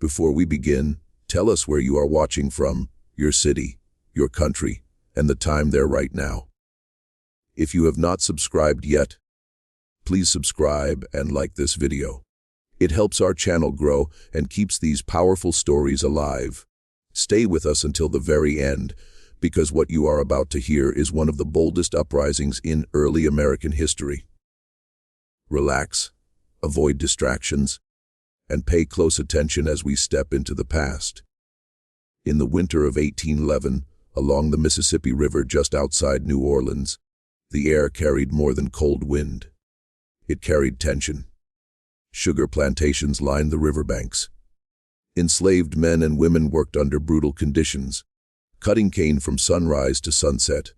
Before we begin, tell us where you are watching from, your city, your country, and the time there right now. If you have not subscribed yet, please subscribe and like this video. It helps our channel grow and keeps these powerful stories alive. Stay with us until the very end, because what you are about to hear is one of the boldest uprisings in early American history. Relax, avoid distractions, and pay close attention as we step into the past. In the winter of 1811, along the Mississippi River just outside New Orleans, the air carried more than cold wind. It carried tension. Sugar plantations lined the riverbanks. Enslaved men and women worked under brutal conditions, cutting cane from sunrise to sunset.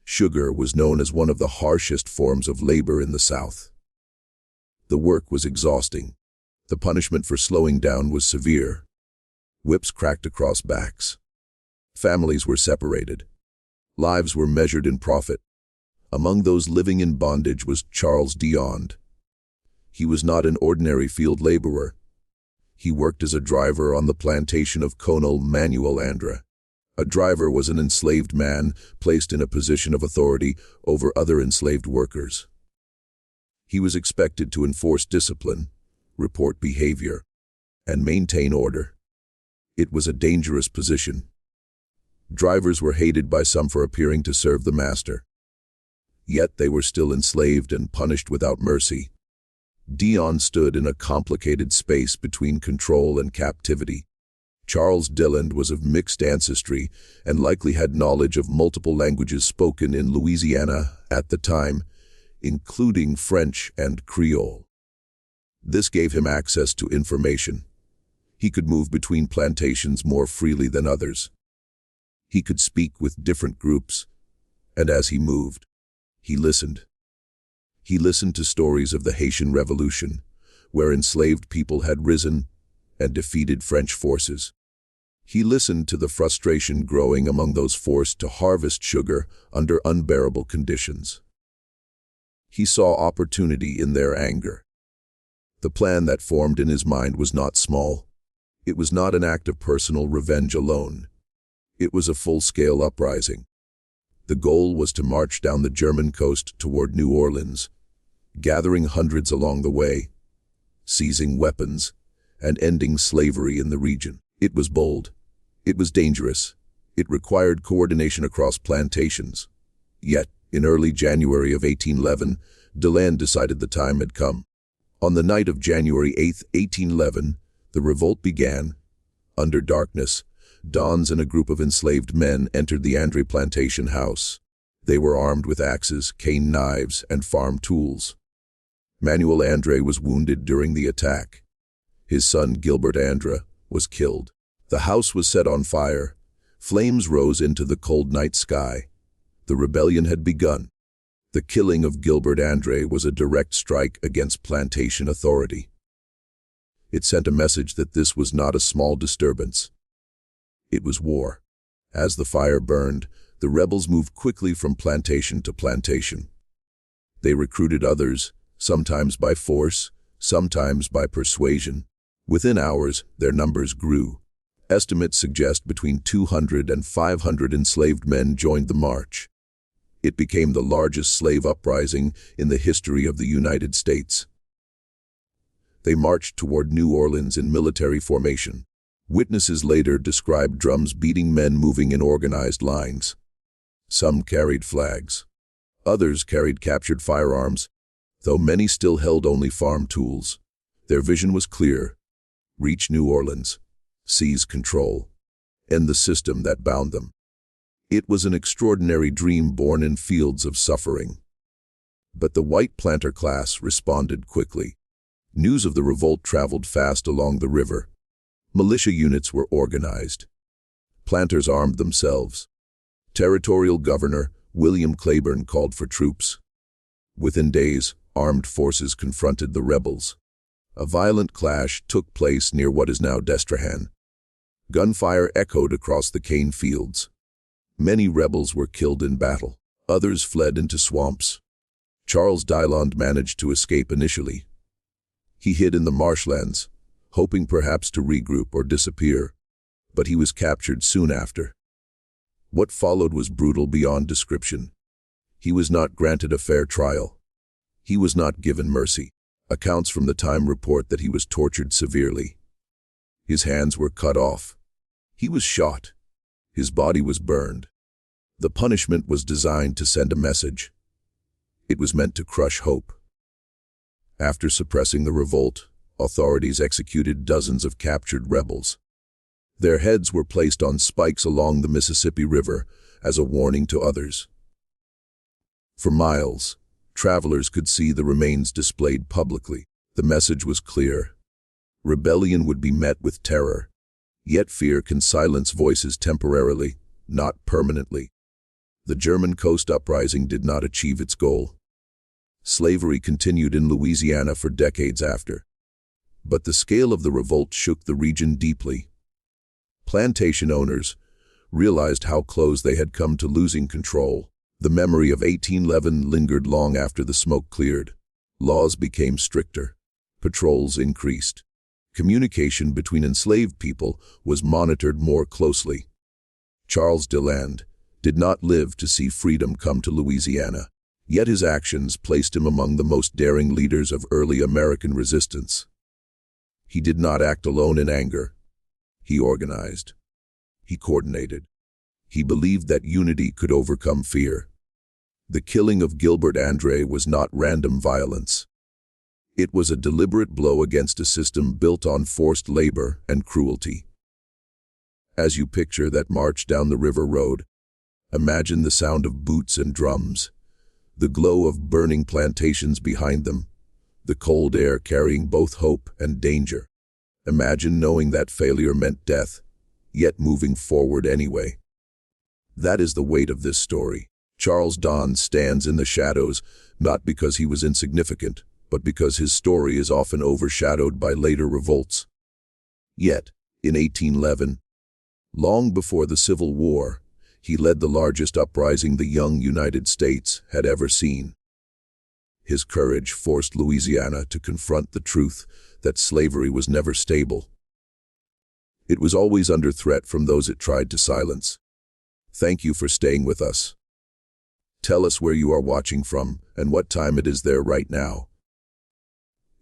Sugar was known as one of the harshest forms of labor in the South. The work was exhausting. The punishment for slowing down was severe. Whips cracked across backs. Families were separated. Lives were measured in profit. Among those living in bondage was Charles Deslond. He was not an ordinary field laborer. He worked as a driver on the plantation of Colonel Manuel André. A driver was an enslaved man placed in a position of authority over other enslaved workers. He was expected to enforce discipline, report behavior, and maintain order. It was a dangerous position. Drivers were hated by some for appearing to serve the master. Yet they were still enslaved and punished without mercy. Deslond stood in a complicated space between control and captivity. Charles Deslond was of mixed ancestry and likely had knowledge of multiple languages spoken in Louisiana at the time, including French and Creole. This gave him access to information. He could move between plantations more freely than others. He could speak with different groups, and as he moved, he listened. He listened to stories of the Haitian Revolution, where enslaved people had risen and defeated French forces. He listened to the frustration growing among those forced to harvest sugar under unbearable conditions. He saw opportunity in their anger. The plan that formed in his mind was not small. It was not an act of personal revenge alone. It was a full-scale uprising. The goal was to march down the German coast toward New Orleans, gathering hundreds along the way, seizing weapons, and ending slavery in the region. It was bold. It was dangerous. It required coordination across plantations. Yet, in early January of 1811, Deslond decided the time had come. On the night of January 8, 1811, the revolt began. Under darkness, Dons and a group of enslaved men entered the André plantation house. They were armed with axes, cane knives, and farm tools. Manuel André was wounded during the attack. His son, Gilbert André, was killed. The house was set on fire. Flames rose into the cold night sky. The rebellion had begun. The killing of Gilbert André was a direct strike against plantation authority. It sent a message that this was not a small disturbance. It was war. As the fire burned, the rebels moved quickly from plantation to plantation. They recruited others, sometimes by force, sometimes by persuasion. Within hours, their numbers grew. Estimates suggest between 200 and 500 enslaved men joined the march. It became the largest slave uprising in the history of the United States. They marched toward New Orleans in military formation. Witnesses later described drums beating men moving in organized lines. Some carried flags. Others carried captured firearms, though many still held only farm tools. Their vision was clear: reach New Orleans, seize control, end the system that bound them. It was an extraordinary dream born in fields of suffering. But the white planter class responded quickly. News of the revolt traveled fast along the river. Militia units were organized. Planters armed themselves. Territorial Governor William Claiborne called for troops. Within days, armed forces confronted the rebels. A violent clash took place near what is now Destrehan. Gunfire echoed across the cane fields. Many rebels were killed in battle. Others fled into swamps. Charles Deslond managed to escape initially. He hid in the marshlands, hoping perhaps to regroup or disappear, but he was captured soon after. What followed was brutal beyond description. He was not granted a fair trial. He was not given mercy. Accounts from the time report that he was tortured severely. His hands were cut off. He was shot. His body was burned. The punishment was designed to send a message. It was meant to crush hope. After suppressing the revolt, authorities executed dozens of captured rebels. Their heads were placed on spikes along the Mississippi River as a warning to others. For miles, travelers could see the remains displayed publicly. The message was clear. Rebellion would be met with terror. Yet fear can silence voices temporarily, not permanently. The German Coast Uprising did not achieve its goal. Slavery continued in Louisiana for decades after. But the scale of the revolt shook the region deeply. Plantation owners realized how close they had come to losing control. The memory of 1811 lingered long after the smoke cleared. Laws became stricter. Patrols increased. Communication between enslaved people was monitored more closely. Charles Deslond did not live to see freedom come to Louisiana, yet his actions placed him among the most daring leaders of early American resistance. He did not act alone in anger. He organized. He coordinated. He believed that unity could overcome fear. The killing of Gilbert André was not random violence. It was a deliberate blow against a system built on forced labor and cruelty. As you picture that march down the river road, imagine the sound of boots and drums, the glow of burning plantations behind them, the cold air carrying both hope and danger. Imagine knowing that failure meant death, yet moving forward anyway. That is the weight of this story. Charles Deslond stands in the shadows, not because he was insignificant, but because his story is often overshadowed by later revolts. Yet, in 1811, long before the Civil War, he led the largest uprising the young United States had ever seen. His courage forced Louisiana to confront the truth that slavery was never stable. It was always under threat from those it tried to silence. Thank you for staying with us. Tell us where you are watching from and what time it is there right now.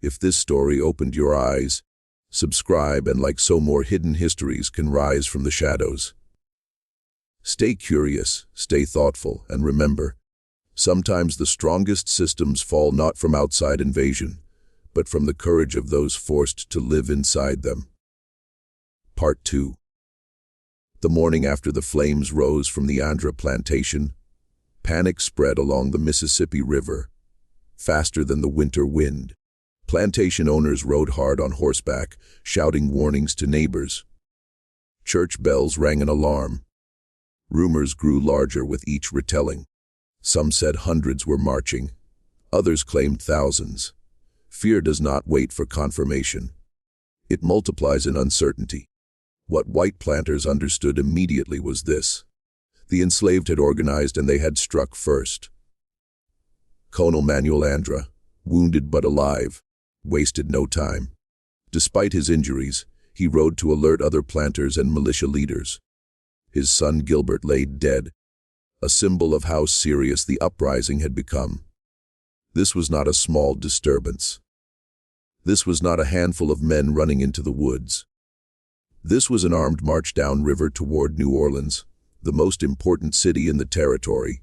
If this story opened your eyes, subscribe and like so more hidden histories can rise from the shadows. Stay curious, stay thoughtful, and remember, sometimes the strongest systems fall not from outside invasion, but from the courage of those forced to live inside them. Part 2. The morning after the flames rose from the André plantation, panic spread along the Mississippi River, faster than the winter wind. Plantation owners rode hard on horseback, shouting warnings to neighbors. Church bells rang an alarm. Rumors grew larger with each retelling. Some said hundreds were marching. Others claimed thousands. Fear does not wait for confirmation. It multiplies in uncertainty. What white planters understood immediately was this: the enslaved had organized and they had struck first. Colonel Manuel André, wounded but alive, wasted no time. Despite his injuries, he rode to alert other planters and militia leaders. His son Gilbert lay dead, a symbol of how serious the uprising had become. This was not a small disturbance. This was not a handful of men running into the woods. This was an armed march downriver toward New Orleans, the most important city in the territory.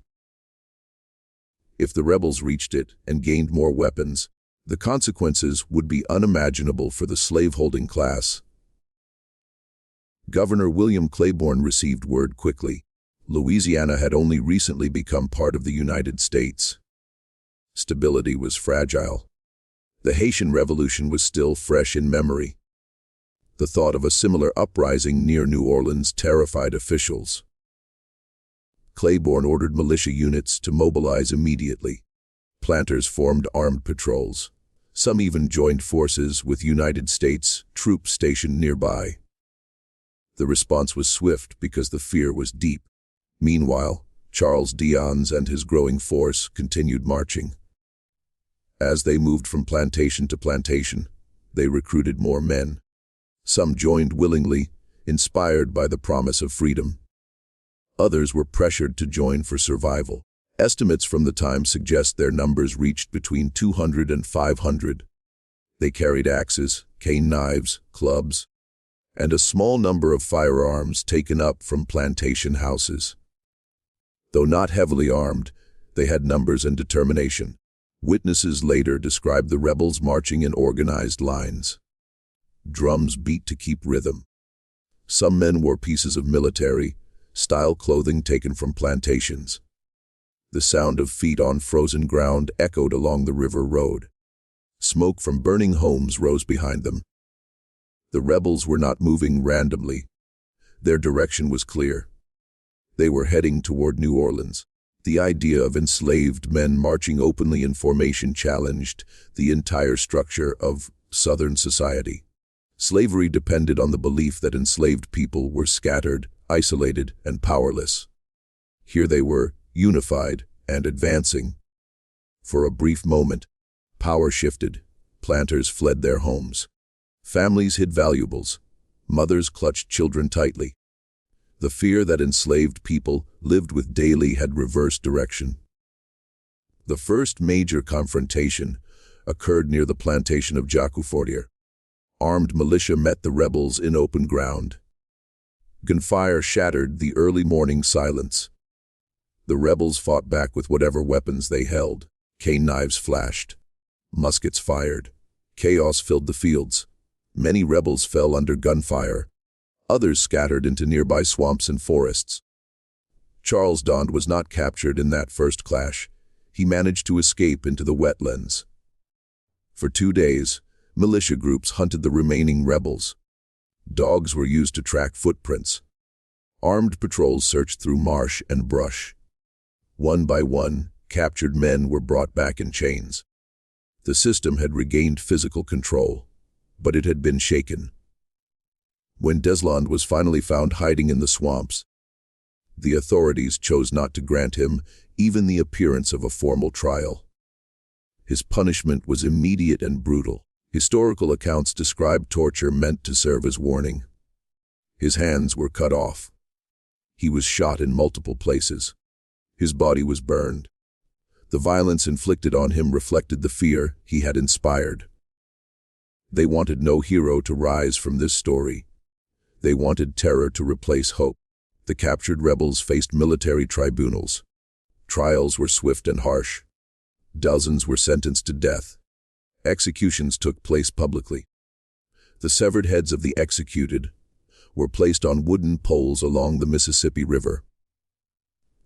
If the rebels reached it and gained more weapons, the consequences would be unimaginable for the slaveholding class. Governor William Claiborne received word quickly. Louisiana had only recently become part of the United States. Stability was fragile. The Haitian Revolution was still fresh in memory. The thought of a similar uprising near New Orleans terrified officials. Claiborne ordered militia units to mobilize immediately. Planters formed armed patrols. Some even joined forces with United States troops stationed nearby. The response was swift because the fear was deep. Meanwhile, Charles Deslond and his growing force continued marching. As they moved from plantation to plantation, they recruited more men. Some joined willingly, inspired by the promise of freedom. Others were pressured to join for survival. Estimates from the time suggest their numbers reached between 200 and 500. They carried axes, cane knives, clubs, and a small number of firearms taken up from plantation houses. Though not heavily armed, they had numbers and determination. Witnesses later described the rebels marching in organized lines. Drums beat to keep rhythm. Some men wore pieces of military-style clothing taken from plantations. The sound of feet on frozen ground echoed along the river road. Smoke from burning homes rose behind them. The rebels were not moving randomly. Their direction was clear. They were heading toward New Orleans. The idea of enslaved men marching openly in formation challenged the entire structure of Southern society. Slavery depended on the belief that enslaved people were scattered, isolated, and powerless. Here they were, unified and advancing. For a brief moment, power shifted. Planters fled their homes. Families hid valuables. Mothers clutched children tightly. The fear that enslaved people lived with daily had reversed direction. The first major confrontation occurred near the plantation of Jacques. Armed militia met the rebels in open ground. Gunfire shattered the early morning silence. The rebels fought back with whatever weapons they held. Cane knives flashed. Muskets fired. Chaos filled the fields. Many rebels fell under gunfire. Others scattered into nearby swamps and forests. Charles Deslond was not captured in that first clash. He managed to escape into the wetlands. For 2 days, militia groups hunted the remaining rebels. Dogs were used to track footprints. Armed patrols searched through marsh and brush. One by one, captured men were brought back in chains. The system had regained physical control, but it had been shaken. When Deslond was finally found hiding in the swamps, the authorities chose not to grant him even the appearance of a formal trial. His punishment was immediate and brutal. Historical accounts describe torture meant to serve as warning. His hands were cut off. He was shot in multiple places. His body was burned. The violence inflicted on him reflected the fear he had inspired. They wanted no hero to rise from this story. They wanted terror to replace hope. The captured rebels faced military tribunals. Trials were swift and harsh. Dozens were sentenced to death. Executions took place publicly. The severed heads of the executed were placed on wooden poles along the Mississippi River.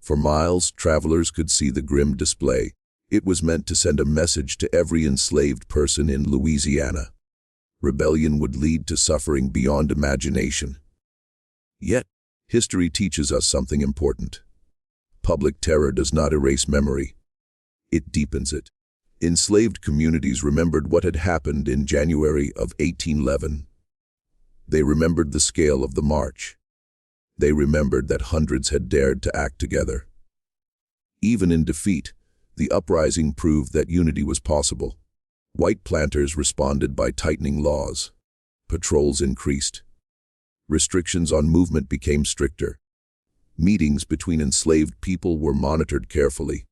For miles, travelers could see the grim display. It was meant to send a message to every enslaved person in Louisiana. Rebellion would lead to suffering beyond imagination. Yet, history teaches us something important. Public terror does not erase memory. It deepens it. Enslaved communities remembered what had happened in January of 1811. They remembered the scale of the march. They remembered that hundreds had dared to act together. Even in defeat, the uprising proved that unity was possible. White planters responded by tightening laws. Patrols increased. Restrictions on movement became stricter. Meetings between enslaved people were monitored carefully.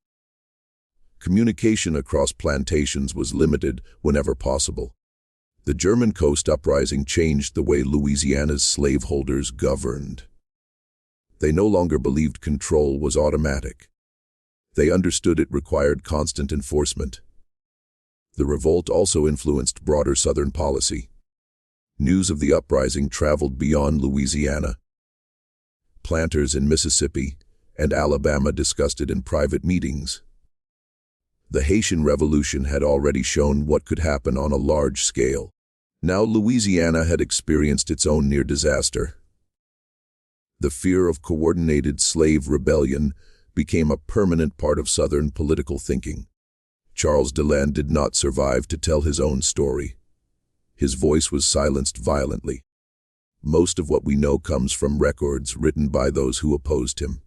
Communication across plantations was limited whenever possible. The German Coast Uprising changed the way Louisiana's slaveholders governed. They no longer believed control was automatic. They understood it required constant enforcement. The revolt also influenced broader Southern policy. News of the uprising traveled beyond Louisiana. Planters in Mississippi and Alabama discussed it in private meetings. The Haitian Revolution had already shown what could happen on a large scale. Now Louisiana had experienced its own near disaster. The fear of coordinated slave rebellion became a permanent part of Southern political thinking. Charles Deslond did not survive to tell his own story. His voice was silenced violently. Most of what we know comes from records written by those who opposed him.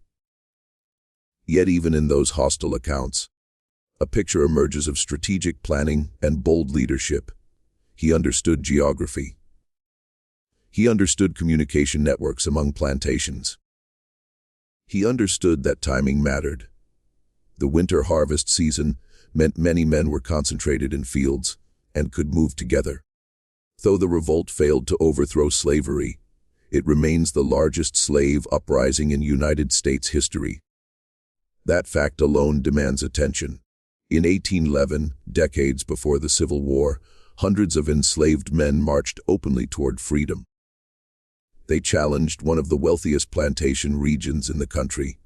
Yet even in those hostile accounts, a picture emerges of strategic planning and bold leadership. He understood geography. He understood communication networks among plantations. He understood that timing mattered. The winter harvest season meant many men were concentrated in fields and could move together. Though the revolt failed to overthrow slavery, it remains the largest slave uprising in United States history. That fact alone demands attention. In 1811, decades before the Civil War, hundreds of enslaved men marched openly toward freedom. They challenged one of the wealthiest plantation regions in the country.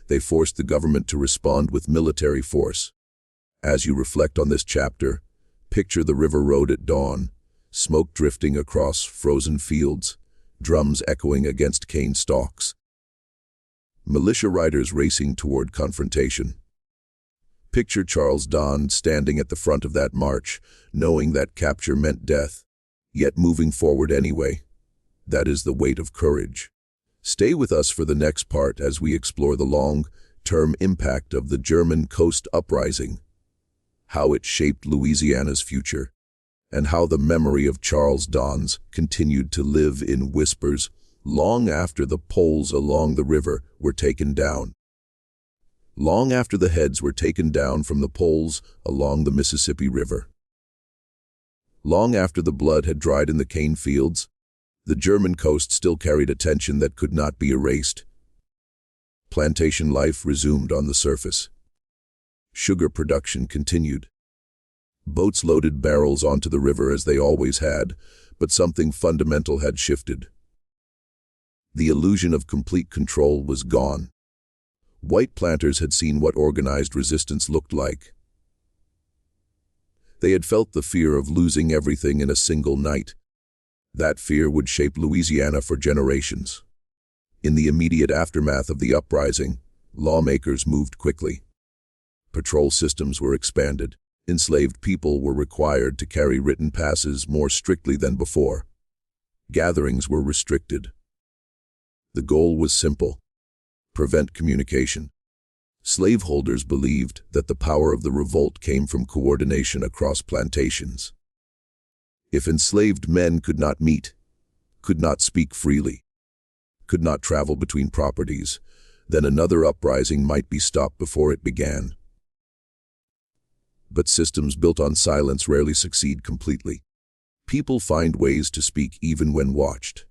They forced the government to respond with military force. As you reflect on this chapter, picture the river road at dawn, smoke drifting across frozen fields, drums echoing against cane stalks. Militia riders racing toward confrontation. Picture Charles Deslond standing at the front of that march, knowing that capture meant death, yet moving forward anyway. That is the weight of courage. Stay with us for the next part as we explore the long-term impact of the German Coast Uprising, how it shaped Louisiana's future, and how the memory of Charles Deslond continued to live in whispers long after the poles along the river were taken down. Long after the heads were taken down from the poles along the Mississippi River. Long after the blood had dried in the cane fields, the German coast still carried a tension that could not be erased. Plantation life resumed on the surface. Sugar production continued. Boats loaded barrels onto the river as they always had, but something fundamental had shifted. The illusion of complete control was gone. White planters had seen what organized resistance looked like. They had felt the fear of losing everything in a single night. That fear would shape Louisiana for generations. In the immediate aftermath of the uprising, lawmakers moved quickly. Patrol systems were expanded. Enslaved people were required to carry written passes more strictly than before. Gatherings were restricted. The goal was simple: prevent communication. Slaveholders believed that the power of the revolt came from coordination across plantations. If enslaved men could not meet, could not speak freely, could not travel between properties, then another uprising might be stopped before it began. But systems built on silence rarely succeed completely. People find ways to speak even when watched.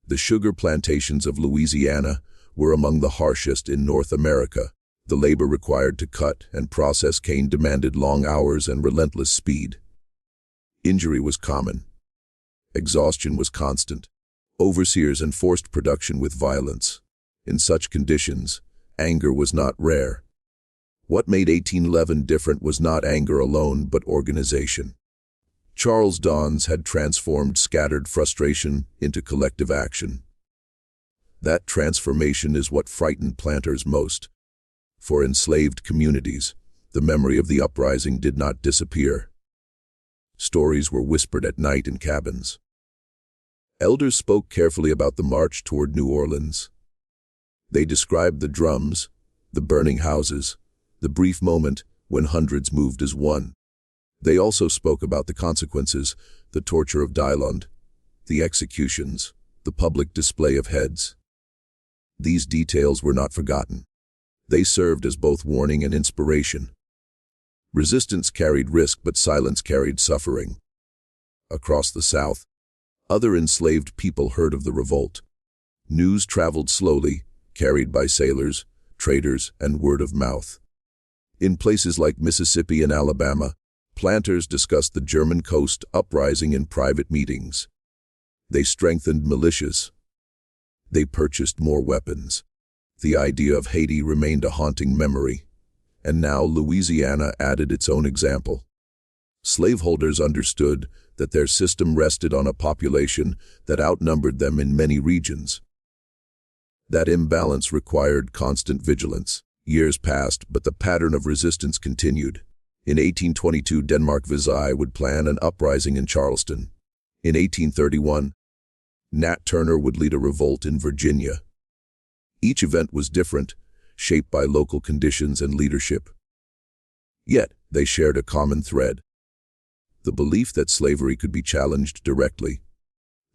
The sugar plantations of Louisiana were among the harshest in North America. The labor required to cut and process cane demanded long hours and relentless speed. Injury was common. Exhaustion was constant. Overseers enforced production with violence. In such conditions, anger was not rare. What made 1811 different was not anger alone, but organization. Charles Deslond had transformed scattered frustration into collective action. That transformation is what frightened planters most. For enslaved communities, the memory of the uprising did not disappear. Stories were whispered at night in cabins. Elders spoke carefully about the march toward New Orleans. They described the drums, the burning houses, the brief moment when hundreds moved as one. They also spoke about the consequences, the torture of Deslond, the executions, the public display of heads. These details were not forgotten. They served as both warning and inspiration. Resistance carried risk, but silence carried suffering. Across the South, other enslaved people heard of the revolt. News traveled slowly, carried by sailors, traders, and word of mouth. In places like Mississippi and Alabama, planters discussed the German Coast Uprising in private meetings. They strengthened militias. They purchased more weapons. The idea of Haiti remained a haunting memory, and now Louisiana added its own example. Slaveholders understood that their system rested on a population that outnumbered them in many regions. That imbalance required constant vigilance. Years passed, but the pattern of resistance continued. In 1822, Denmark-Visay would plan an uprising in Charleston. In 1831, Nat Turner would lead a revolt in Virginia. Each event was different, shaped by local conditions and leadership. Yet, they shared a common thread: the belief that slavery could be challenged directly,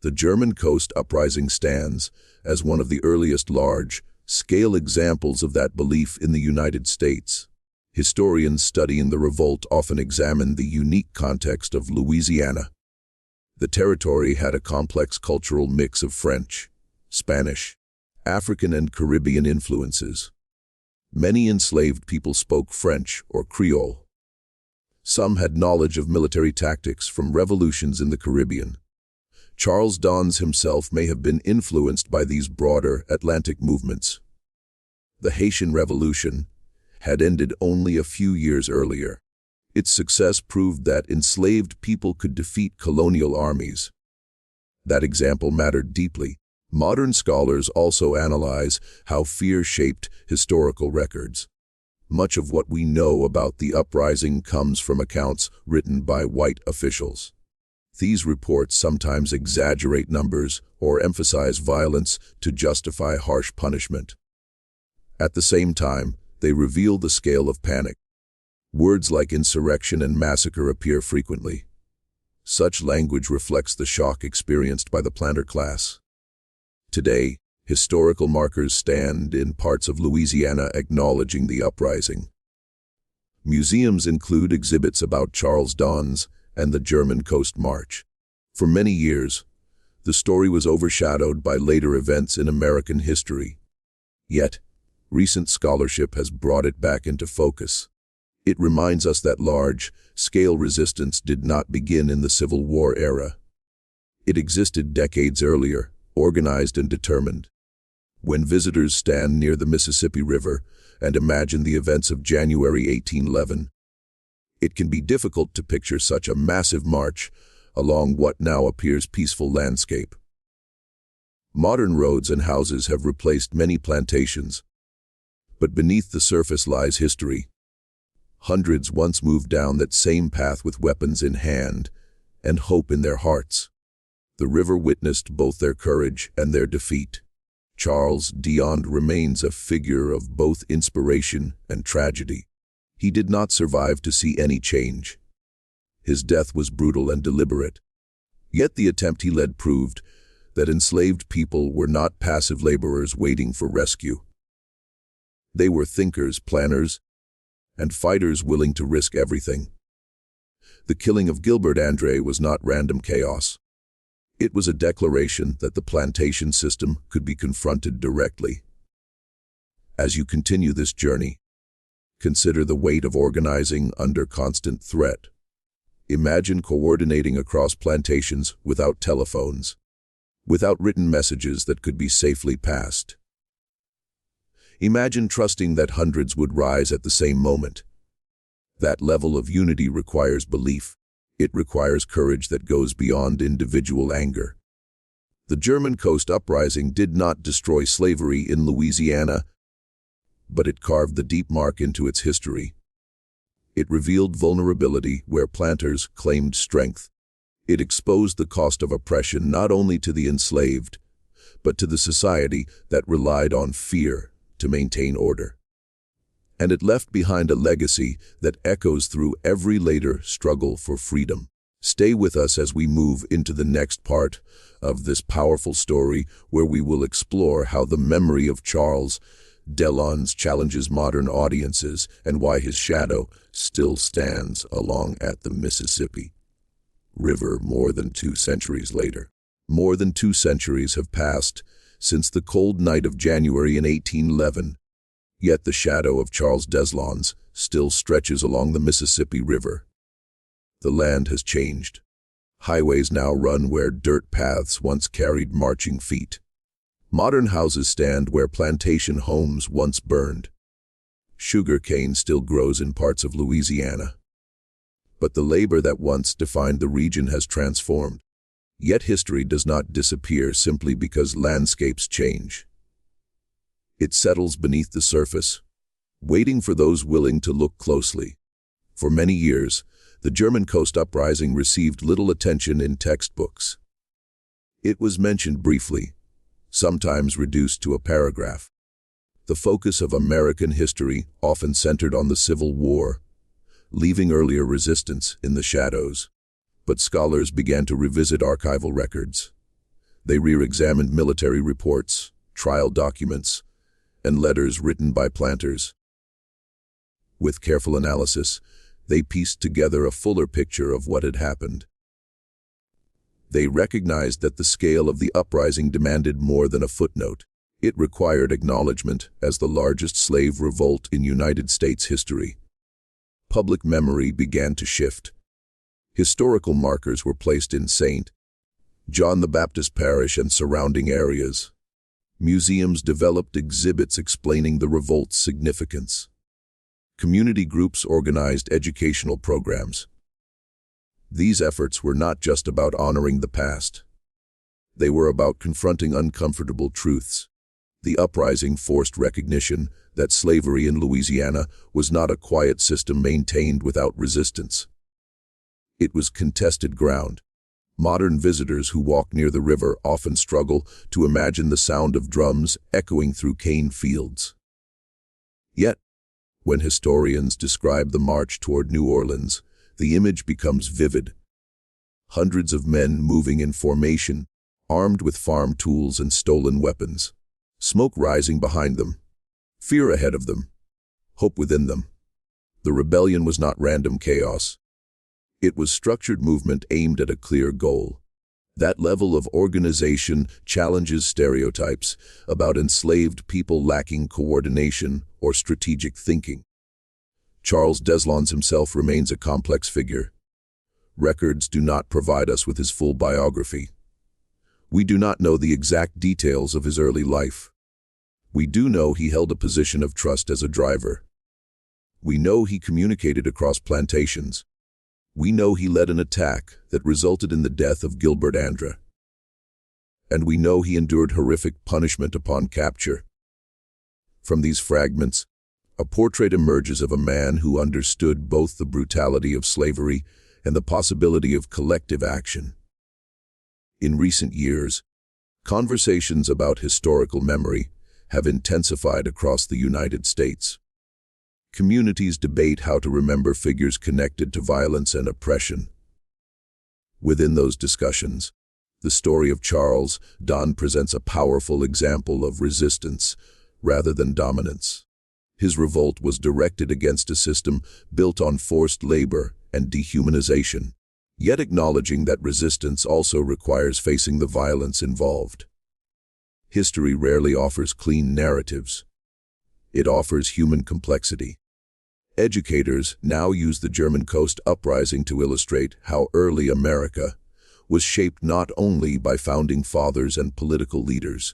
The German Coast Uprising stands as one of the earliest large-scale examples of that belief in the United States. Historians studying the revolt often examine the unique context of Louisiana. The territory had a complex cultural mix of French, Spanish, African and Caribbean influences. Many enslaved people spoke French or Creole. Some had knowledge of military tactics from revolutions in the Caribbean. Charles Deslond himself may have been influenced by these broader Atlantic movements. The Haitian Revolution had ended only a few years earlier. Its success proved that enslaved people could defeat colonial armies. That example mattered deeply. Modern scholars also analyze how fear shaped historical records. Much of what we know about the uprising comes from accounts written by white officials. These reports sometimes exaggerate numbers or emphasize violence to justify harsh punishment. At the same time, they reveal the scale of panic. Words like insurrection and massacre appear frequently. Such language reflects the shock experienced by the planter class. Today, historical markers stand in parts of Louisiana acknowledging the uprising. Museums include exhibits about Charles Deslond and the German Coast March. For many years, the story was overshadowed by later events in American history. Yet, recent scholarship has brought it back into focus. It reminds us that large-scale resistance did not begin in the Civil War era. It existed decades earlier, organized and determined. When visitors stand near the Mississippi River and imagine the events of January 1811, it can be difficult to picture such a massive march along what now appears peaceful landscape. Modern roads and houses have replaced many plantations, but beneath the surface lies history. Hundreds once moved down that same path with weapons in hand and hope in their hearts. The river witnessed both their courage and their defeat. Charles Deslond remains a figure of both inspiration and tragedy. He did not survive to see any change. His death was brutal and deliberate. Yet the attempt he led proved that enslaved people were not passive laborers waiting for rescue. They were thinkers, planners, and fighters willing to risk everything. The killing of Gilbert André was not random chaos. It was a declaration that the plantation system could be confronted directly. As you continue this journey, consider the weight of organizing under constant threat. Imagine coordinating across plantations without telephones, without written messages that could be safely passed. Imagine trusting that hundreds would rise at the same moment. That level of unity requires belief. It requires courage that goes beyond individual anger. The German Coast Uprising did not destroy slavery in Louisiana, but it carved the deep mark into its history. It revealed vulnerability where planters claimed strength. It exposed the cost of oppression not only to the enslaved, but to the society that relied on fear to maintain order. And it left behind a legacy that echoes through every later struggle for freedom. Stay with us as we move into the next part of this powerful story, where we will explore how the memory of Charles Deslond challenges modern audiences and why his shadow still stands along at the Mississippi River more than 2 centuries later. More than 2 centuries have passed since the cold night of January in 1811. Yet the shadow of Charles Deslond still stretches along the Mississippi River. The land has changed. Highways now run where dirt paths once carried marching feet. Modern houses stand where plantation homes once burned. Sugar cane still grows in parts of Louisiana. But the labor that once defined the region has transformed. Yet history does not disappear simply because landscapes change. It settles beneath the surface, waiting for those willing to look closely. For many years, the German Coast Uprising received little attention in textbooks. It was mentioned briefly, sometimes reduced to a paragraph. The focus of American history often centered on the Civil War, leaving earlier resistance in the shadows. But scholars began to revisit archival records. They re-examined military reports, trial documents, and letters written by planters. With careful analysis, they pieced together a fuller picture of what had happened. They recognized that the scale of the uprising demanded more than a footnote. It required acknowledgement as the largest slave revolt in United States history. Public memory began to shift. Historical markers were placed in St. John the Baptist Parish and surrounding areas. Museums developed exhibits explaining the revolt's significance. Community groups organized educational programs. These efforts were not just about honoring the past. They were about confronting uncomfortable truths. The uprising forced recognition that slavery in Louisiana was not a quiet system maintained without resistance. It was contested ground. Modern visitors who walk near the river often struggle to imagine the sound of drums echoing through cane fields. Yet, when historians describe the march toward New Orleans, the image becomes vivid. Hundreds of men moving in formation, armed with farm tools and stolen weapons. Smoke rising behind them. Fear ahead of them. Hope within them. The rebellion was not random chaos. It was structured movement aimed at a clear goal. That level of organization challenges stereotypes about enslaved people lacking coordination or strategic thinking. Charles Deslond himself remains a complex figure. Records do not provide us with his full biography. We do not know the exact details of his early life. We do know he held a position of trust as a driver. We know he communicated across plantations. We know he led an attack that resulted in the death of Gilbert André. And we know he endured horrific punishment upon capture. From these fragments, a portrait emerges of a man who understood both the brutality of slavery and the possibility of collective action. In recent years, conversations about historical memory have intensified across the United States. Communities debate how to remember figures connected to violence and oppression. Within those discussions, the story of Charles Deslond presents a powerful example of resistance rather than dominance. His revolt was directed against a system built on forced labor and dehumanization, yet acknowledging that resistance also requires facing the violence involved. History rarely offers clean narratives. It offers human complexity. Educators now use the German Coast Uprising to illustrate how early America was shaped not only by founding fathers and political leaders,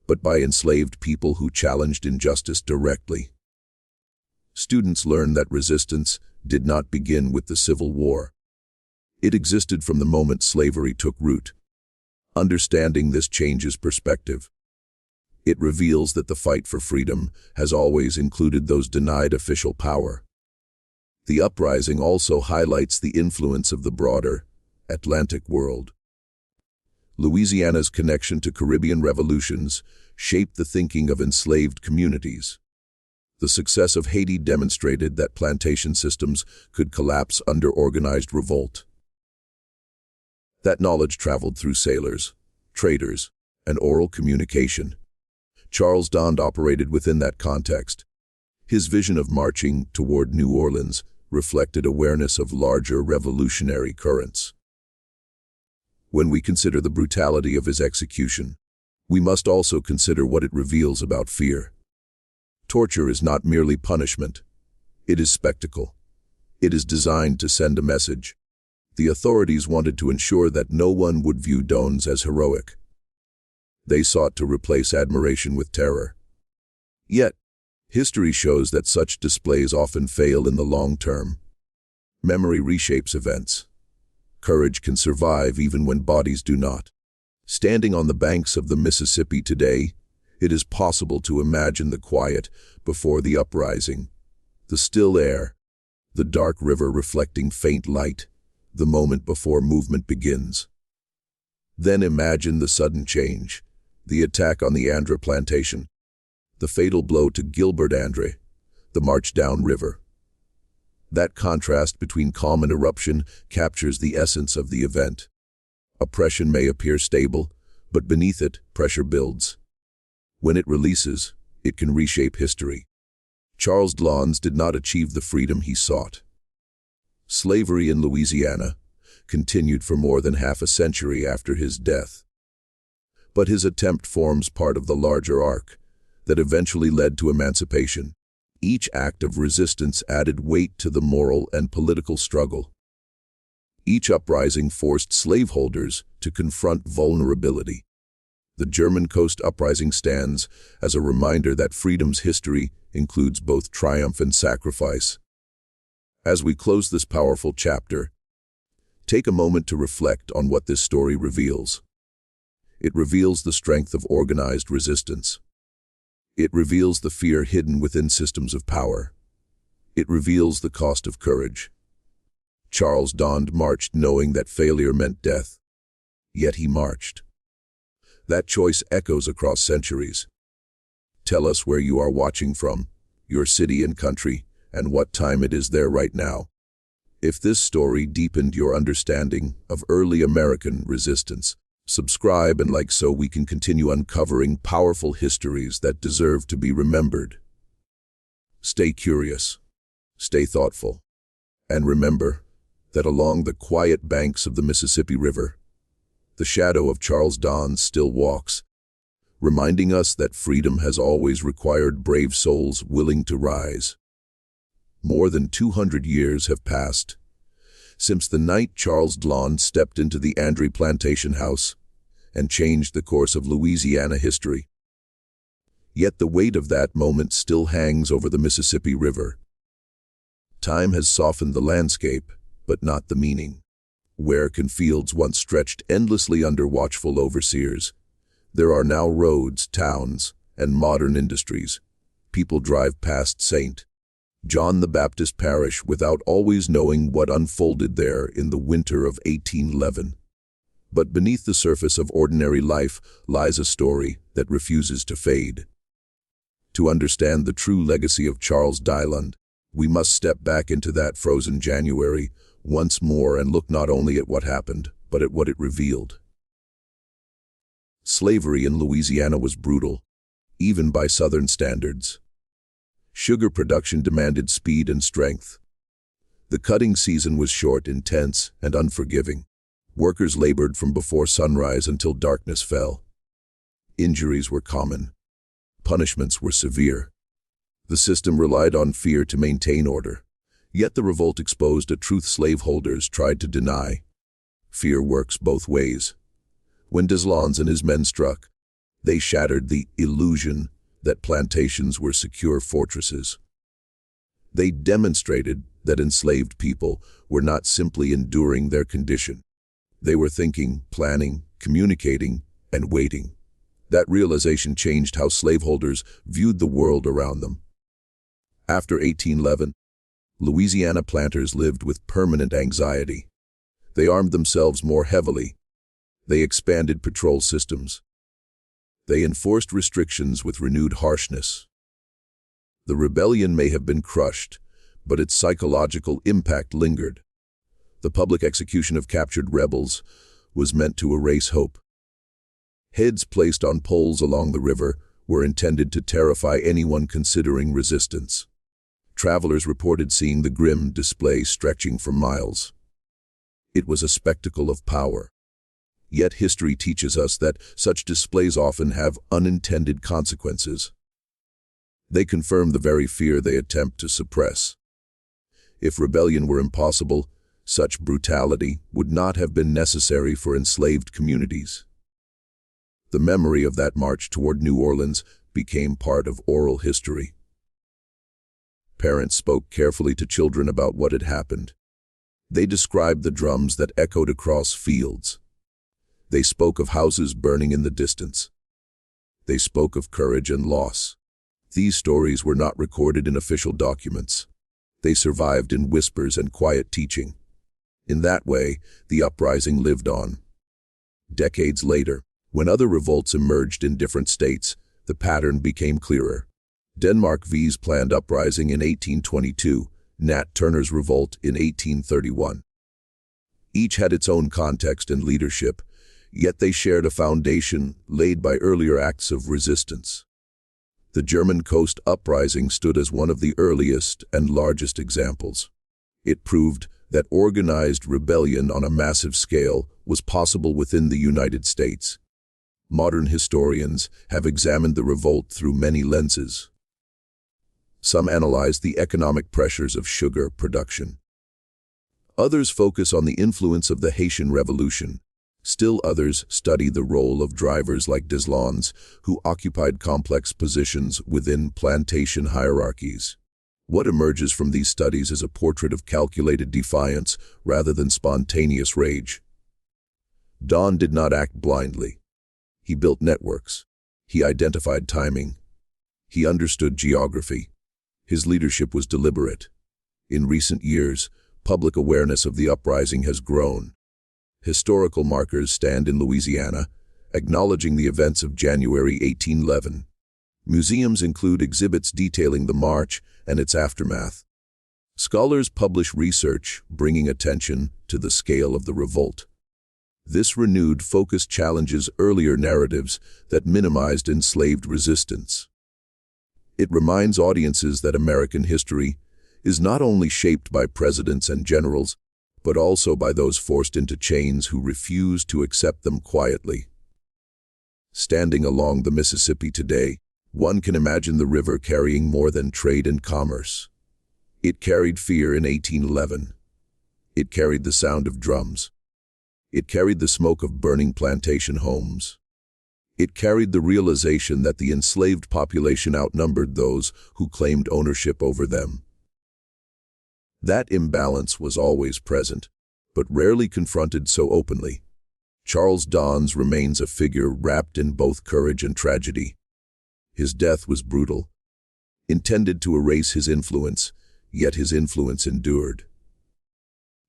but by enslaved people who challenged injustice directly. Students learn that resistance did not begin with the Civil War. It existed from the moment slavery took root. Understanding this changes perspective. It reveals that the fight for freedom has always included those denied official power. The uprising also highlights the influence of the broader Atlantic world. Louisiana's connection to Caribbean revolutions shaped the thinking of enslaved communities. The success of Haiti demonstrated that plantation systems could collapse under organized revolt. That knowledge traveled through sailors, traders, and oral communication. Charles Deslond operated within that context. His vision of marching toward New Orleans reflected awareness of larger revolutionary currents. When we consider the brutality of his execution, we must also consider what it reveals about fear. Torture is not merely punishment. It is spectacle. It is designed to send a message. The authorities wanted to ensure that no one would view Deslond as heroic. They sought to replace admiration with terror. Yet, history shows that such displays often fail in the long term. Memory reshapes events. Courage can survive even when bodies do not. Standing on the banks of the Mississippi today, it is possible to imagine the quiet before the uprising, the still air, the dark river reflecting faint light, the moment before movement begins. Then imagine the sudden change, the attack on the André plantation, the fatal blow to Gilbert André, the march down river. That contrast between calm and eruption captures the essence of the event. Oppression may appear stable, But beneath it, pressure builds. When it releases, it can reshape history. Charles Deslond did not achieve the freedom he sought. Slavery in Louisiana continued for more than half a century after his death. But his attempt forms part of the larger arc that eventually led to emancipation. Each act of resistance added weight to the moral and political struggle. Each uprising forced slaveholders to confront vulnerability. The German Coast Uprising stands as a reminder that freedom's history includes both triumph and sacrifice. As we close this powerful chapter, take a moment to reflect on what this story reveals. It reveals the strength of organized resistance. It reveals the fear hidden within systems of power. It reveals the cost of courage. Charles Deslond marched knowing that failure meant death. Yet he marched. That choice echoes across centuries. Tell us where you are watching from, your city and country, and what time it is there right now. If this story deepened your understanding of early American resistance, subscribe and like so we can continue uncovering powerful histories that deserve to be remembered. Stay curious, stay thoughtful, and remember that along the quiet banks of the Mississippi River, the shadow of Charles Deslond still walks, reminding us that freedom has always required brave souls willing to rise. More than 200 years have passed since the night Charles Deslond stepped into the André plantation house and changed the course of Louisiana history. Yet the weight of that moment still hangs over the Mississippi River. Time has softened the landscape, but not the meaning. Where can fields once stretched endlessly under watchful overseers, there are now roads, towns, and modern industries. People drive past St. John the Baptist Parish without always knowing what unfolded there in the winter of 1811. But beneath the surface of ordinary life lies a story that refuses to fade. To understand the true legacy of Charles Deslond, we must step back into that frozen January once more and look not only at what happened, but at what it revealed. Slavery in Louisiana was brutal, even by Southern standards. Sugar production demanded speed and strength. The cutting season was short, intense, and unforgiving. Workers labored from before sunrise until darkness fell. Injuries were common. Punishments were severe. The system relied on fear to maintain order. Yet the revolt exposed a truth slaveholders tried to deny. Fear works both ways. When Deslond and his men struck, they shattered the illusion that plantations were secure fortresses. They demonstrated that enslaved people were not simply enduring their condition. They were thinking, planning, communicating, and waiting. That realization changed how slaveholders viewed the world around them. After 1811, Louisiana planters lived with permanent anxiety. They armed themselves more heavily. They expanded patrol systems. They enforced restrictions with renewed harshness. The rebellion may have been crushed, but its psychological impact lingered. The public execution of captured rebels was meant to erase hope. Heads placed on poles along the river were intended to terrify anyone considering resistance. Travelers reported seeing the grim display stretching for miles. It was a spectacle of power. Yet history teaches us that such displays often have unintended consequences. They confirm the very fear they attempt to suppress. If rebellion were impossible, such brutality would not have been necessary for enslaved communities. The memory of that march toward New Orleans became part of oral history. Parents spoke carefully to children about what had happened. They described the drums that echoed across fields. They spoke of houses burning in the distance. They spoke of courage and loss. These stories were not recorded in official documents. They survived in whispers and quiet teaching. In that way, the uprising lived on. Decades later, when other revolts emerged in different states, the pattern became clearer. Denmark V's planned uprising in 1822, Nat Turner's revolt in 1831. Each had its own context and leadership, yet they shared a foundation laid by earlier acts of resistance. The German Coast Uprising stood as one of the earliest and largest examples. It proved that organized rebellion on a massive scale was possible within the United States. Modern historians have examined the revolt through many lenses. Some analyze the economic pressures of sugar production. Others focus on the influence of the Haitian Revolution. Still others study the role of drivers like Deslonds, who occupied complex positions within plantation hierarchies. What emerges from these studies is a portrait of calculated defiance rather than spontaneous rage. Deslond did not act blindly. He built networks. He identified timing. He understood geography. His leadership was deliberate. In recent years, public awareness of the uprising has grown. Historical markers stand in Louisiana, acknowledging the events of January 1811. Museums include exhibits detailing the march and its aftermath. Scholars publish research bringing attention to the scale of the revolt. This renewed focus challenges earlier narratives that minimized enslaved resistance. It reminds audiences that American history is not only shaped by presidents and generals, but also by those forced into chains who refuse to accept them quietly. Standing along the Mississippi today, one can imagine the river carrying more than trade and commerce. It carried fear in 1811. It carried the sound of drums. It carried the smoke of burning plantation homes. It carried the realization that the enslaved population outnumbered those who claimed ownership over them. That imbalance was always present, but rarely confronted so openly. Charles Deslond remains a figure wrapped in both courage and tragedy. His death was brutal, intended to erase his influence, yet his influence endured.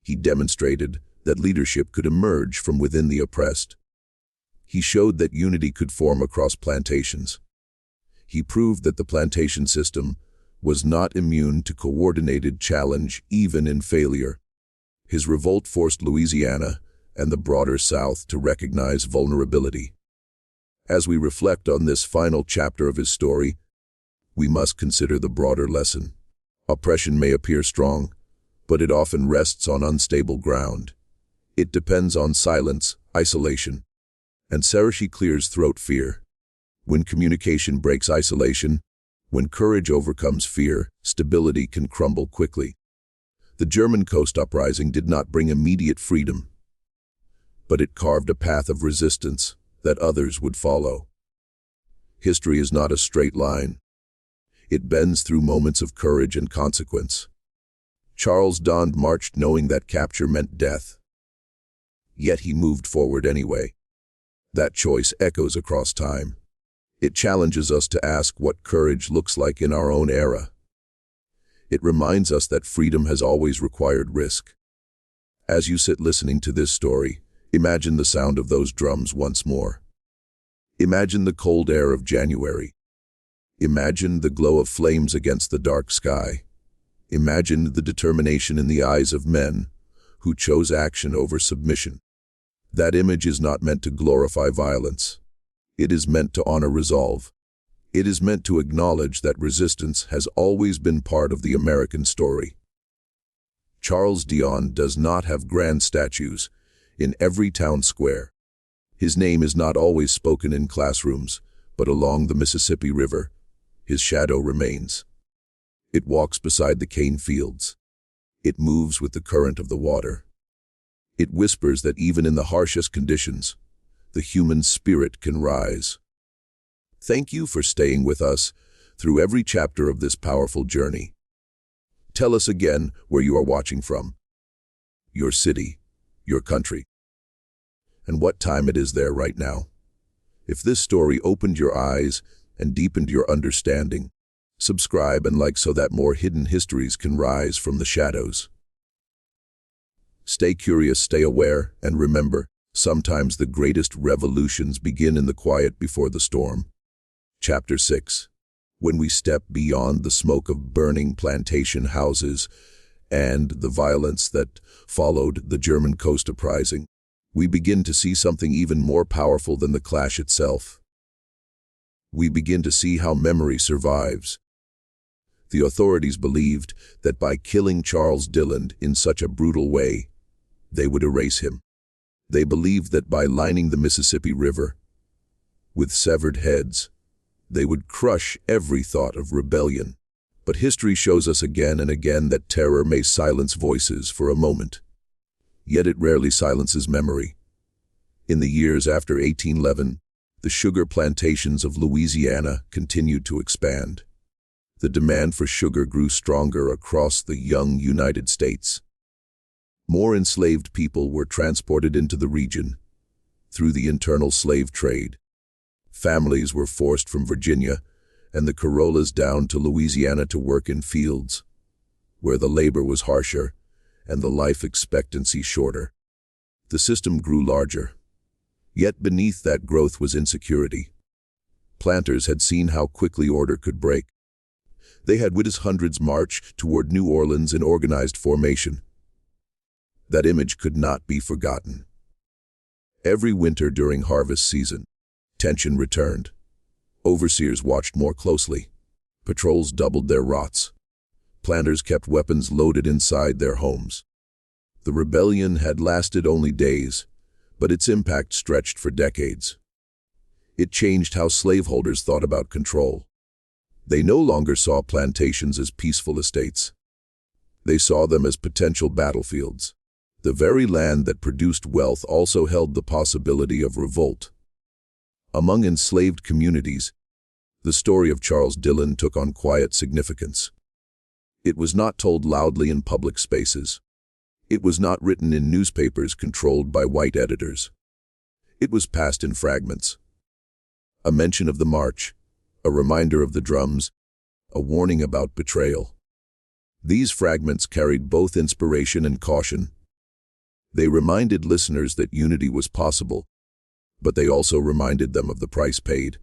He demonstrated that leadership could emerge from within the oppressed. He showed that unity could form across plantations. He proved that the plantation system was not immune to coordinated challenge even in failure. His revolt forced Louisiana and the broader South to recognize vulnerability. As we reflect on this final chapter of his story, we must consider the broader lesson. Oppression may appear strong, but it often rests on unstable ground. It depends on silence, isolation, and Sarashi clears throat fear. When communication breaks isolation, when courage overcomes fear, stability can crumble quickly. The German Coast Uprising did not bring immediate freedom, but it carved a path of resistance that others would follow. History is not a straight line. It bends through moments of courage and consequence. Charles Deslond marched knowing that capture meant death. Yet he moved forward anyway. That choice echoes across time. It challenges us to ask what courage looks like in our own era. It reminds us that freedom has always required risk. As you sit listening to this story, imagine the sound of those drums once more. Imagine the cold air of January. Imagine the glow of flames against the dark sky. Imagine the determination in the eyes of men who chose action over submission. That image is not meant to glorify violence. It is meant to honor resolve. It is meant to acknowledge that resistance has always been part of the American story. Charles Deslond does not have grand statues in every town square. His name is not always spoken in classrooms, but along the Mississippi River, his shadow remains. It walks beside the cane fields. It moves with the current of the water. It whispers that even in the harshest conditions, the human spirit can rise. Thank you for staying with us through every chapter of this powerful journey. Tell us again where you are watching from, your city, your country, and what time it is there right now. If this story opened your eyes and deepened your understanding, subscribe and like so that more hidden histories can rise from the shadows. Stay curious, stay aware, and remember, sometimes the greatest revolutions begin in the quiet before the storm. Chapter 6. When we step beyond the smoke of burning plantation houses and the violence that followed the German Coast Uprising, we begin to see something even more powerful than the clash itself. We begin to see how memory survives. The authorities believed that by killing Charles Deslond in such a brutal way, they would erase him. They believed that by lining the Mississippi River with severed heads, they would crush every thought of rebellion. But history shows us again and again that terror may silence voices for a moment. Yet it rarely silences memory. In the years after 1811, the sugar plantations of Louisiana continued to expand. The demand for sugar grew stronger across the young United States. More enslaved people were transported into the region through the internal slave trade. Families were forced from Virginia and the Corollas down to Louisiana to work in fields, where the labor was harsher and the life expectancy shorter. The system grew larger. Yet beneath that growth was insecurity. Planters had seen how quickly order could break. They had witnessed hundreds march toward New Orleans in organized formation. That image could not be forgotten. Every winter during harvest season, tension returned. Overseers watched more closely. Patrols doubled their rots. Planters kept weapons loaded inside their homes. The rebellion had lasted only days, but its impact stretched for decades. It changed how slaveholders thought about control. They no longer saw plantations as peaceful estates. They saw them as potential battlefields. The very land that produced wealth also held the possibility of revolt. Among enslaved communities, the story of Charles Deslond took on quiet significance. It was not told loudly in public spaces. It was not written in newspapers controlled by white editors. It was passed in fragments. A mention of the march, a reminder of the drums, a warning about betrayal. These fragments carried both inspiration and caution. They reminded listeners that unity was possible, but they also reminded them of the price paid.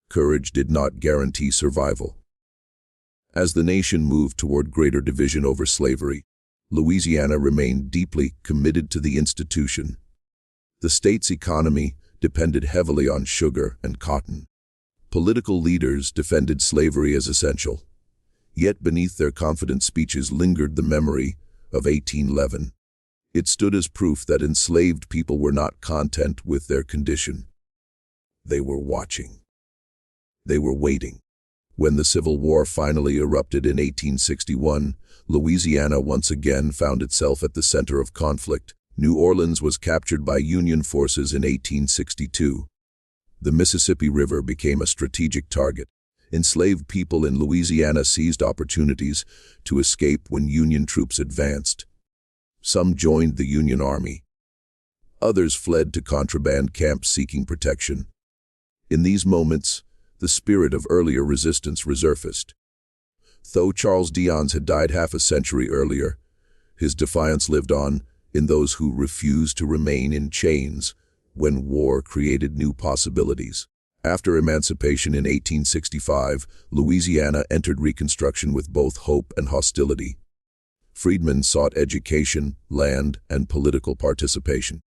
Courage did not guarantee survival. As the nation moved toward greater division over slavery, Louisiana remained deeply committed to the institution. The state's economy depended heavily on sugar and cotton. Political leaders defended slavery as essential. Yet beneath their confident speeches lingered the memory of 1811. It stood as proof that enslaved people were not content with their condition. They were watching. They were waiting. When the Civil War finally erupted in 1861, Louisiana once again found itself at the center of conflict. New Orleans was captured by Union forces in 1862. The Mississippi River became a strategic target. Enslaved people in Louisiana seized opportunities to escape when Union troops advanced. Some joined the Union Army. Others fled to contraband camps seeking protection. In these moments, the spirit of earlier resistance resurfaced. Though Charles Deslond had died half a century earlier, his defiance lived on in those who refused to remain in chains when war created new possibilities. After emancipation in 1865, Louisiana entered Reconstruction with both hope and hostility. Freedmen sought education, land, and political participation.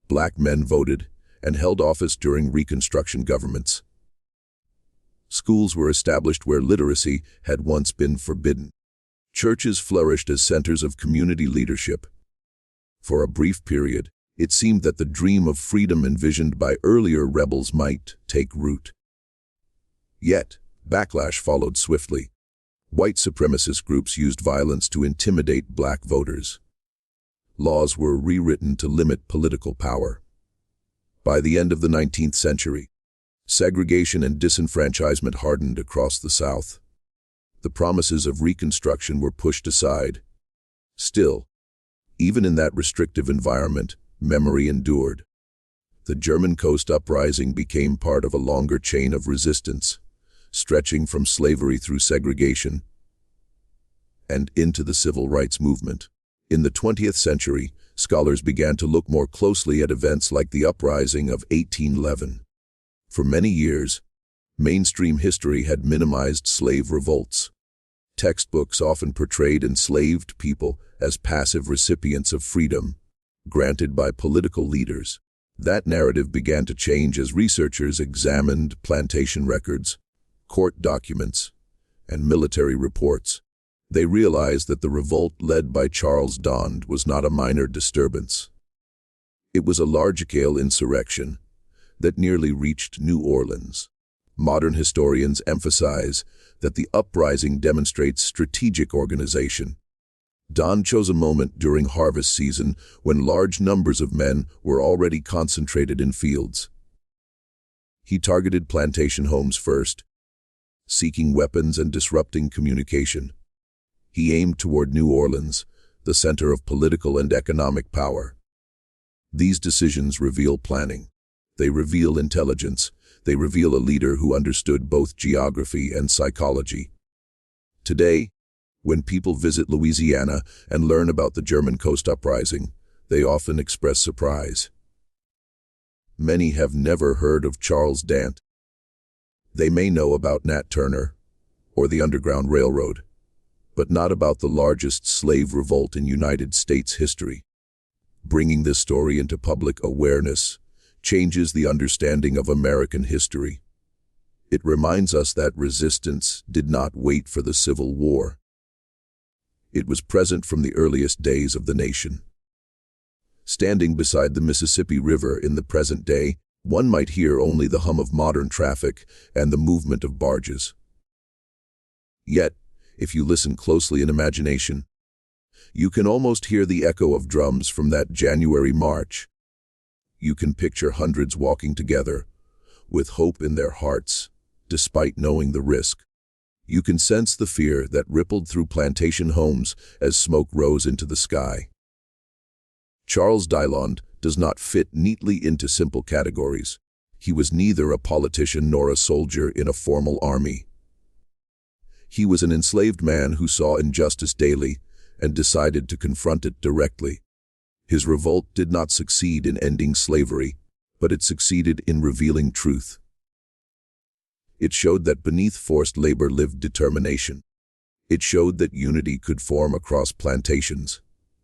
Black men voted and held office during Reconstruction governments. Schools were established where literacy had once been forbidden. Churches flourished as centers of community leadership. For a brief period, it seemed that the dream of freedom envisioned by earlier rebels might take root. Yet, backlash followed swiftly. White supremacist groups used violence to intimidate black voters. Laws were rewritten to limit political power. By the end of the 19th century, segregation and disenfranchisement hardened across the South. The promises of Reconstruction were pushed aside. Still, even in that restrictive environment, memory endured. The German Coast Uprising became part of a longer chain of resistance, stretching from slavery through segregation and into the civil rights movement. In the 20th century, scholars began to look more closely at events like the uprising of 1811. For many years, mainstream history had minimized slave revolts. Textbooks often portrayed enslaved people as passive recipients of freedom. granted by political leaders. That narrative began to change as researchers examined plantation records, court documents, and military reports. They realized that the revolt led by Charles Deslond was not a minor disturbance. It was a large-scale insurrection that nearly reached New Orleans. Modern historians emphasize that the uprising demonstrates strategic organization. Deslond chose a moment during harvest season when large numbers of men were already concentrated in fields. He targeted plantation homes first, seeking weapons and disrupting communication. He aimed toward New Orleans, the center of political and economic power. These decisions reveal planning. They reveal intelligence. They reveal a leader who understood both geography and psychology. Today, when people visit Louisiana and learn about the German Coast Uprising, they often express surprise. Many have never heard of Charles Deslond. They may know about Nat Turner or the Underground Railroad, but not about the largest slave revolt in United States history. Bringing this story into public awareness changes the understanding of American history. It reminds us that resistance did not wait for the Civil War. It was present from the earliest days of the nation. Standing beside the Mississippi River in the present day, one might hear only the hum of modern traffic and the movement of barges. Yet, if you listen closely in imagination, you can almost hear the echo of drums from that January march. You can picture hundreds walking together, with hope in their hearts, despite knowing the risk. You can sense the fear that rippled through plantation homes as smoke rose into the sky. Charles Deslond does not fit neatly into simple categories. He was neither a politician nor a soldier in a formal army. He was an enslaved man who saw injustice daily and decided to confront it directly. His revolt did not succeed in ending slavery, but it succeeded in revealing truth. It showed that beneath forced labor lived determination. It showed that unity could form across plantations.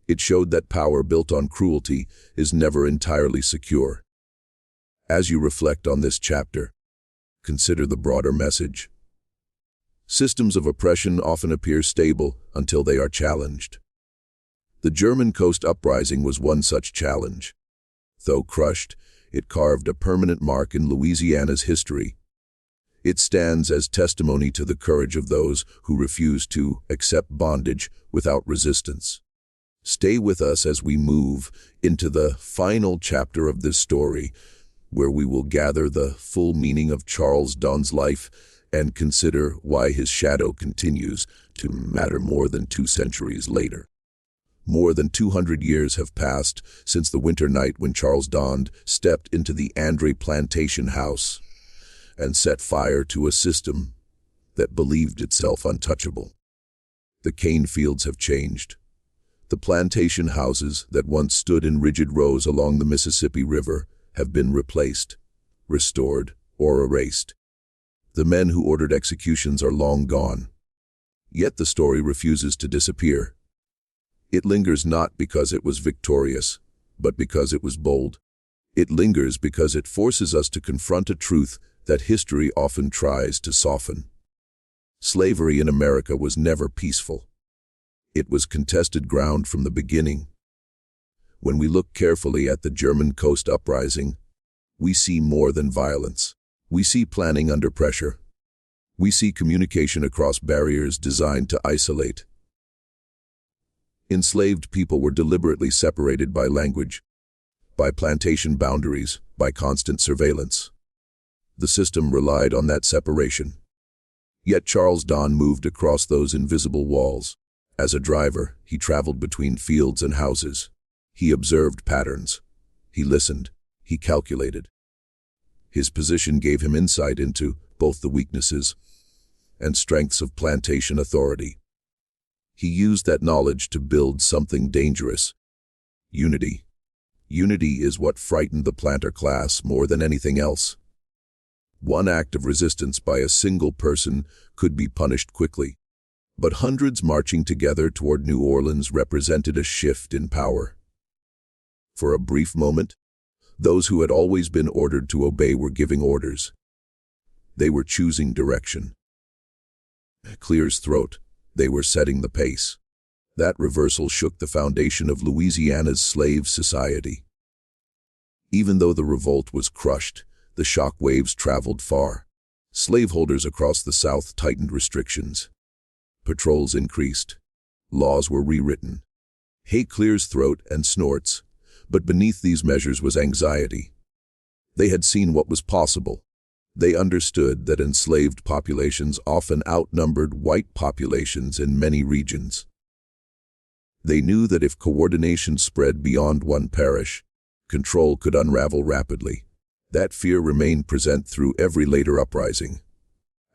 It showed that power built on cruelty is never entirely secure. As you reflect on this chapter, consider the broader message. Systems of oppression often appear stable until they are challenged. The German Coast Uprising was one such challenge. Though crushed, it carved a permanent mark in Louisiana's history. It stands as testimony to the courage of those who refuse to accept bondage without resistance. Stay with us as we move into the final chapter of this story, where we will gather the full meaning of Charles Deslond's life and consider why his shadow continues to matter more than 2 centuries later. More than 200 years have passed since the winter night when Charles Deslond stepped into the André plantation house and set fire to a system that believed itself untouchable. The cane fields have changed. The plantation houses that once stood in rigid rows along the Mississippi River have been replaced, restored, or erased. The men who ordered executions are long gone. Yet the story refuses to disappear. It lingers not because it was victorious, but because it was bold. It lingers because it forces us to confront a truth that history often tries to soften. Slavery in America was never peaceful. It was contested ground from the beginning. When we look carefully at the German Coast Uprising, we see more than violence. We see planning under pressure. We see communication across barriers designed to isolate. Enslaved people were deliberately separated by language, by plantation boundaries, by constant surveillance. The system relied on that separation. Yet Charles Deslond moved across those invisible walls. As a driver, he traveled between fields and houses. He observed patterns. He listened. He calculated. His position gave him insight into both the weaknesses and strengths of plantation authority. He used that knowledge to build something dangerous: unity. Unity is what frightened the planter class more than anything else. One act of resistance by a single person could be punished quickly, but hundreds marching together toward New Orleans represented a shift in power. For a brief moment, those who had always been ordered to obey were giving orders. They were choosing direction. Clear's throat, they were setting the pace. That reversal shook the foundation of Louisiana's slave society. Even though the revolt was crushed, the shock waves traveled far. Slaveholders across the South tightened restrictions. Patrols increased. Laws were rewritten. Hate clears throat and snorts, but beneath these measures was anxiety. They had seen what was possible. They understood that enslaved populations often outnumbered white populations in many regions. They knew that if coordination spread beyond one parish, control could unravel rapidly. That fear remained present through every later uprising.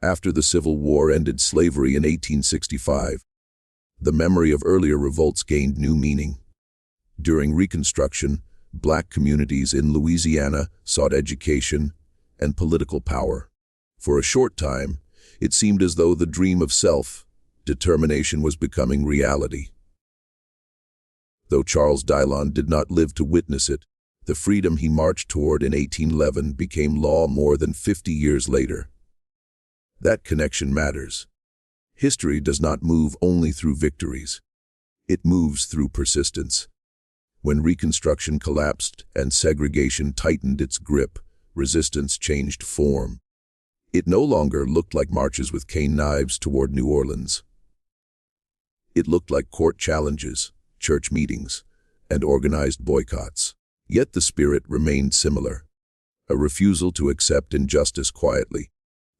After the Civil War ended slavery in 1865, the memory of earlier revolts gained new meaning. During Reconstruction, black communities in Louisiana sought education and political power. For a short time, it seemed as though the dream of self-determination was becoming reality. Though Charles Deslond did not live to witness it, the freedom he marched toward in 1811 became law more than 50 years later. That connection matters. History does not move only through victories. It moves through persistence. When Reconstruction collapsed and segregation tightened its grip, resistance changed form. It no longer looked like marches with cane knives toward New Orleans. It looked like court challenges, church meetings, and organized boycotts. Yet the spirit remained similar. A refusal to accept injustice quietly.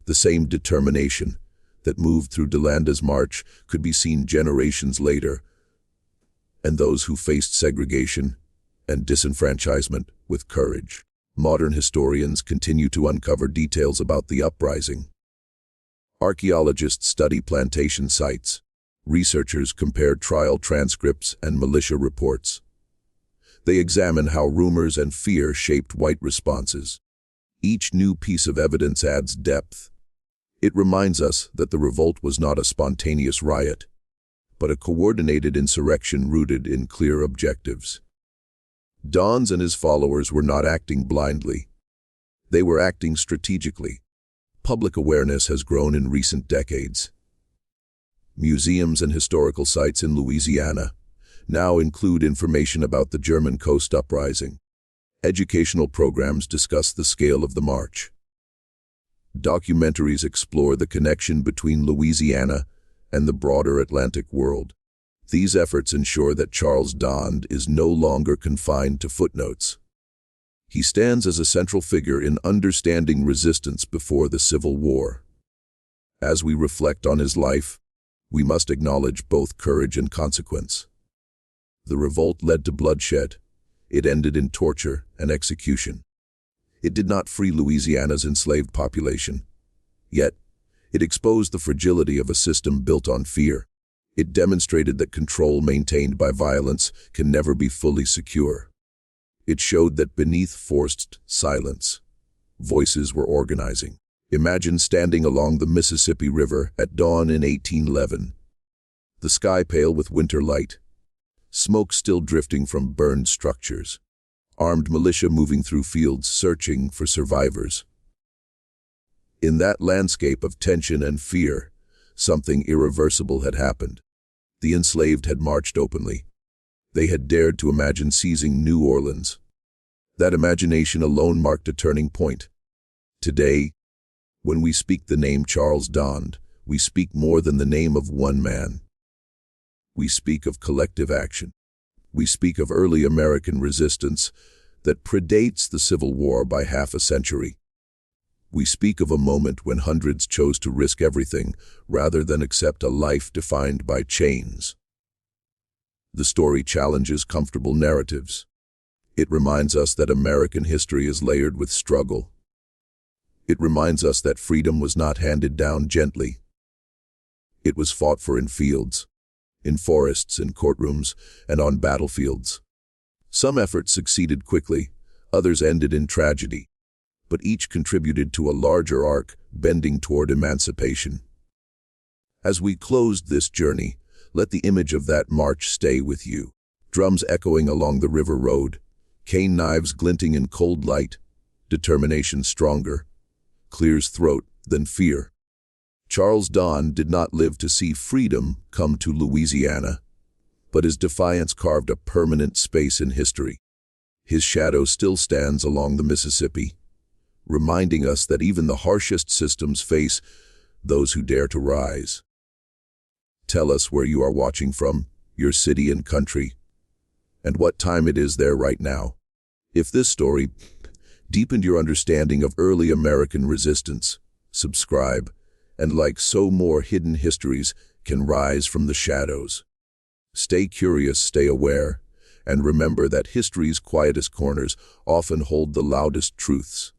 The same determination that moved through Desland's march could be seen generations later, and those who faced segregation and disenfranchisement with courage. Modern historians continue to uncover details about the uprising. Archaeologists study plantation sites. Researchers compare trial transcripts and militia reports. They examine how rumors and fear shaped white responses. Each new piece of evidence adds depth. It reminds us that the revolt was not a spontaneous riot, but a coordinated insurrection rooted in clear objectives. Dons and his followers were not acting blindly. They were acting strategically. Public awareness has grown in recent decades. Museums and historical sites in Louisiana now include information about the German Coast Uprising. Educational programs discuss the scale of the march. Documentaries explore the connection between Louisiana and the broader Atlantic world. These efforts ensure that Charles Deslond is no longer confined to footnotes. He stands as a central figure in understanding resistance before the Civil War. As we reflect on his life, we must acknowledge both courage and consequence. The revolt led to bloodshed. It ended in torture and execution. It did not free Louisiana's enslaved population. Yet, it exposed the fragility of a system built on fear. It demonstrated that control maintained by violence can never be fully secure. It showed that beneath forced silence, voices were organizing. Imagine standing along the Mississippi River at dawn in 1811. The sky pale with winter light, smoke still drifting from burned structures, armed militia moving through fields searching for survivors. In that landscape of tension and fear, something irreversible had happened. The enslaved had marched openly. They had dared to imagine seizing New Orleans. That imagination alone marked a turning point. Today, when we speak the name Charles Deslond, we speak more than the name of one man. We speak of collective action. We speak of early American resistance that predates the Civil War by half a century. We speak of a moment when hundreds chose to risk everything rather than accept a life defined by chains. The story challenges comfortable narratives. It reminds us that American history is layered with struggle. It reminds us that freedom was not handed down gently. It was fought for in fields, in forests, in courtrooms, and on battlefields. Some efforts succeeded quickly, others ended in tragedy, but each contributed to a larger arc bending toward emancipation. As we closed this journey, let the image of that march stay with you. Drums echoing along the river road, cane knives glinting in cold light, determination stronger, clears throat than fear. Charles Deslond did not live to see freedom come to Louisiana, but his defiance carved a permanent space in history. His shadow still stands along the Mississippi, reminding us that even the harshest systems face those who dare to rise. Tell us where you are watching from, your city and country, and what time it is there right now. If this story deepened your understanding of early American resistance, subscribe, and like so more hidden histories can rise from the shadows. Stay curious, stay aware, and remember that history's quietest corners often hold the loudest truths.